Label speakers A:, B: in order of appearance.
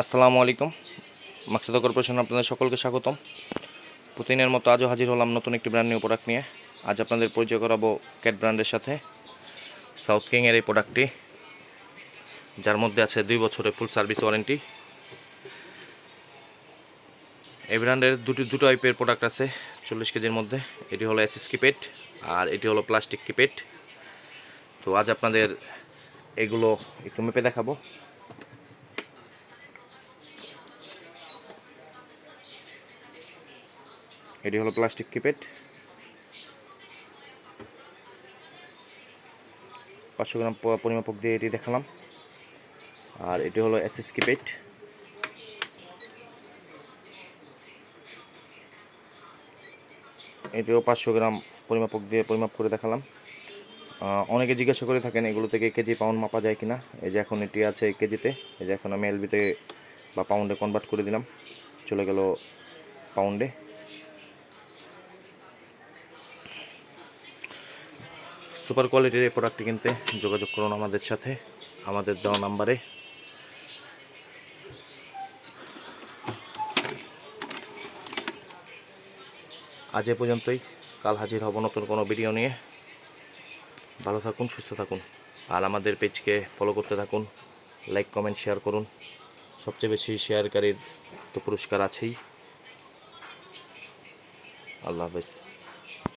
A: আসসালামু আলাইকুম। মাকসাদা কর্পোরেশন আপনাদের সকলকে স্বাগতম। প্রতিদিনের মতো আজও হাজির হলাম নতুন একটি ব্র্যান্ড নিউ প্রোডাক্ট নিয়ে। আজ আপনাদের পরিচয় করাবো ক্যাট ব্র্যান্ডের সাথে সাউথ কিংয়ের এই প্রোডাক্টটি, যার মধ্যে আছে 2 বছরের ফুল সার্ভিস ওয়ারেন্টি। এই ব্র্যান্ডের দুটো টাইপের প্রোডাক্ট আছে 40 কেজির মধ্যে। এটি হলো এসএস কিপ্যাড আর এটি হলো প্লাস্টিক কিপ্যাড। তো আজ আপনাদের এগুলো একটু মেপে দেখাবো। এটি হলো প্লাস্টিক কিপ্যাড, 500 গ্রাম পরিমাপক দিয়ে এটি দেখালাম। আর এটি হলো এসএস কিপ্যাড, এটিও 500 গ্রাম পরিমাপক দিয়ে পরিমাপ করে দেখালাম। অনেকে জিজ্ঞাসা করে থাকেন এগুলো থেকে কেজি পাউন্ড মাপা যায় কিনা। এই যে এখন এটি আছে কেজিতে, এই যে এখন আমি এলবিতে বা পাউন্ডে কনভার্ট করে দিলাম, চলে গেল পাউন্ডে। সুপার কোয়ালিটির এই প্রোডাক্টটি কিনতে যোগাযোগ করুন আমাদের সাথে, আমাদের দেওয়া নাম্বারে। আজ এ পর্যন্তই, কাল হাজির হব নতুন কোনো ভিডিও নিয়ে। ভালো থাকুন, সুস্থ থাকুন, আর আমাদের পেজকে ফলো করতে থাকুন, লাইক কমেন্ট শেয়ার করুন। সবচেয়ে বেশি শেয়ারকারীর তো পুরস্কার আছেই। আল্লাহ হাফেজ।